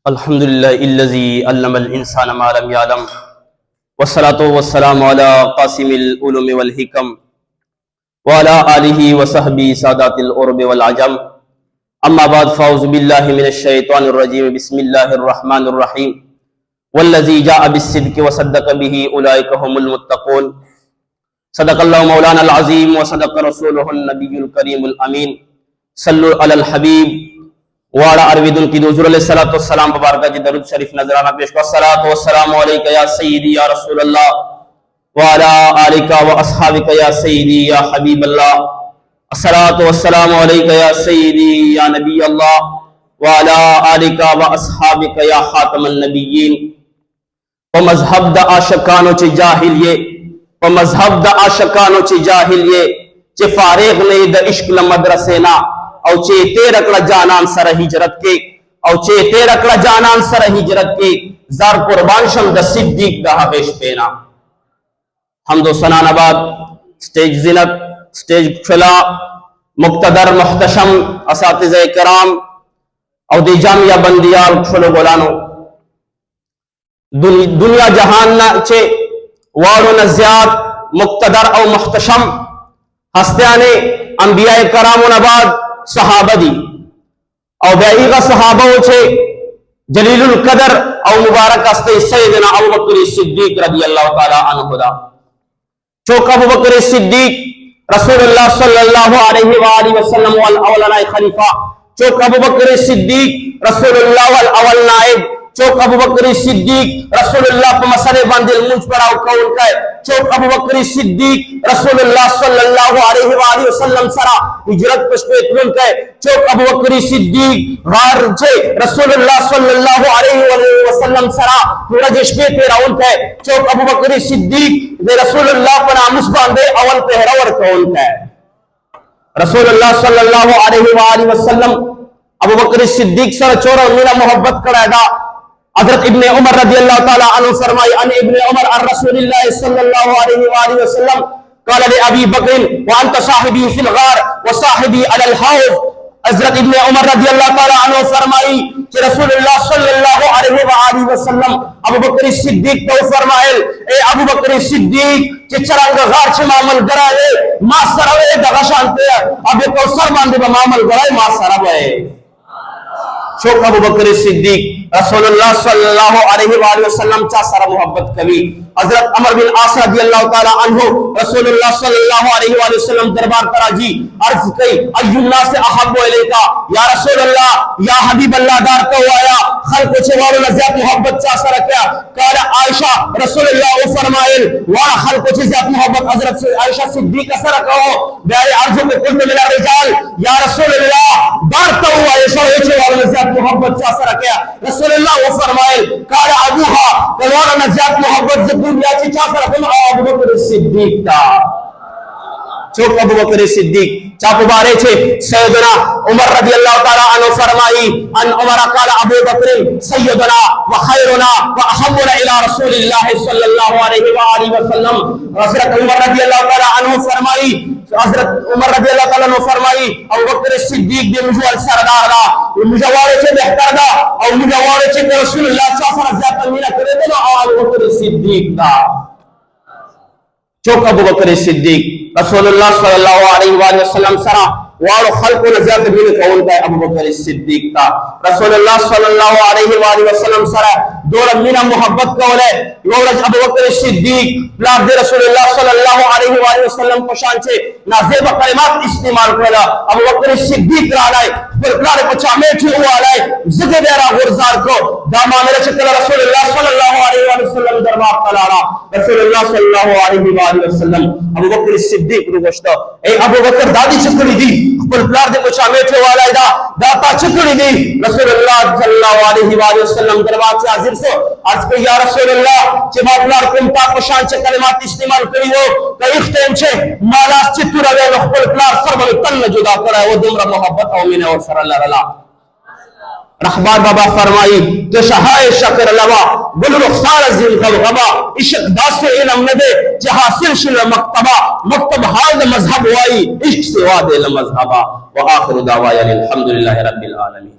الحمد لله الذي علم الإنسان ما لم يعلم والصلاة والسلام على قاسم العلوم والحكم وعلى آله وصحبه سادات العرب والعجم أما بعد فأعوذ بالله من الشيطان الرجيم بسم الله الرحمن الرحيم والذي جاء بالصدق وصدق به أولئك هم المتقون صدق الله مولانا العظيم وصدق رسوله النبي الكريم الأمين صلوا على الحبيب وعلى عربید کی حضور علیہ الصلوۃ والسلام مبارکہ جی درود شریف نذرانہ پیش کرو الصلوۃ والسلام علیک یا سیدی یا رسول اللہ وعلى آلک واصحابک یا سیدی یا حبیب اللہ الصلوۃ والسلام علیک یا سیدی یا نبی اللہ وعلى آلک واصحابک یا خاتم النبیین و مذہب دا عاشقانو چ جاہلیے و مذہب دا عاشقانو چ جاہلیے چ فارغ نہیں دا عشق مدرسے نا او چیتے رکڑا جانان سر ہجرت کے او چیتے رکڑا جانان سر ہجرت کے زار قربان شم دا صدیق دا حبیش پینا حمد و سنان آباد سٹیج زینت سٹیج کھلا مقتدر محتشم اساتذہ کرام او دی جامعہ بندیال کھلو گولانو دنیا جہان نا چے وارو نزیاد مقتدر او محتشم ہستیانے انبیاء کرامون آباد صحابہ دی او بیعیغا صحابہ ہوچے جلیل القدر او مبارک استے سیدنا ابو بکر صدیق رضی اللہ تعالی عنہ دا چوک ابو بکر صدیق رسول اللہ صلی اللہ علیہ وآلہ وسلم والاولنا خلیفہ چوک ابو بکر صدیق رسول اللہ والاول نائب چوک ابو بکر صدیق رسول اللہ کو مسئلے باندل منچ پر آو کون کہے چوک ابو بکر صدیق رسول اللہ صلی اللہ علیہ وآلہ وسلم سرا ہجرت پشپیت من کہے چوک ابو بکر صدیق غار چھے رسول اللہ صلی اللہ علیہ وآلہ وسلم سرا پورا جشپیت راون کہے چوک ابو بکر صدیق رسول اللہ پر آمس باندے اول پہرور کون کہے رسول اللہ صلی اللہ علیہ وآلہ وسلم ابو بکر صدیق سر چورا میرا محبت کرائے دا حضرت ابن عمر رضی اللہ تعالی عنہ فرمائی ان ابن عمر عن رسول اللہ صلی اللہ علیہ وآلہ وسلم قال لأبی بکر وانت صاحبی فی الغار وصاحبی علی الحوض حضرت ابن عمر رضی اللہ تعالی عنہ فرمائی کہ رسول اللہ صلی اللہ علیہ وآلہ وسلم ابو بکر صدیق تو فرمائل اے ابو بکر صدیق کہ چرانگ غار چھ معامل گرائے ما سروے دغشانتے اب ایک سر باندے با معامل گرائے ما سروے شوق ابو بکر صدیق رسول اللہ صلی اللہ علیہ وآلہ وسلم چا سارا محبت کبھی حضرت عمر بن عاص رضی اللہ تعالی عنہ رسول اللہ صلی اللہ علیہ وآلہ وسلم دربار تراجی عرض کی ایو الناس احب الیکا یا رسول اللہ یا حبیب اللہ دار تو آیا خلق چوارو نزیات محبت چا سارا کیا قال عائشہ رسول اللہ فرمائل وارا خلق چیزیات محبت حضرت عائشہ صدیق سارا کہو بیائی عرضوں میں قلت من الرجال یا رسول اللہ دار تو آیا چوارو نزیات محبت چا سارا کیا رسول اللہ وہ فرمائے قال ابوها قالوا نزیات محبت سے دنیا کی چا سر ہم ابو بکر صدیق تا چوک ابو بکر صدیق چاپ بارے چھے سیدنا عمر رضی اللہ تعالی عنہ فرمائی ان عمر قال ابو بکر سیدنا وخیرنا واحبنا الى رسول اللہ صلی اللہ علیہ وآلہ وسلم حضرت عمر رضی اللہ تعالی عنہ فرمائی حضرت عمر رضی اللہ تعالیٰ عنہ فرمائی ابو بکر صدیق دے مجھے سردار دا مجھے وارے چھے بہتر دا اور مجھے وارے چھے کہ رسول اللہ صلی اللہ علیہ وسلم مینا کرے دے ابو بکر صدیق دا چوک ابو بکر صدیق رسول اللہ صلی اللہ علیہ وآلہ وسلم سرا وارو خلق و نزیات بین قول کا ابو بکر صدیق تا رسول اللہ صلی اللہ علیہ وآلہ وسلم سرا دور مینا محبت قول ہے یورج ابو بکر صدیق بلاد دے رسول اللہ صلی اللہ علیہ وآلہ وسلم کو شان چھے نازیب کلمات استعمال کرلا ابو بکر صدیق رالائے بلکلار پچھا میٹھی ہوا لائے زدے دیرہ غرزار کو داما میرے چکل رسول اللہ صلی اللہ علیہ وآلہ وسلم دربار تلارا رسول اللہ صلی اللہ علیہ وآلہ وسلم ابو بکر صدیق رو گوشتا اے ابو بکر دادی چکلی دی بلکلار دے پچھا میٹھی ہوا لائے داتا چکلی دی رسول اللہ صلی اللہ علیہ وآلہ وسلم دربار سے حاضر سو عرض کہ یا رسول اللہ چھ باپلار کمتا پشان چھ کلمات استعمال کری ہو کہ اختیم چھ مالاس چتو روے لخبر پلار سرمل تن جدا کرا ہے وہ دمرا محبت اومین اور سر اللہ رلا رحبار بابا فرمائی تو شہائے شکر لوا بل رخصار زین غبغبا عشق داس علم ندے چہ حاصل شل مکتبہ مکتب حال مذہب وائی عشق سے وادے لمذہبا وآخر دعوایا الحمدللہ رب العالمین.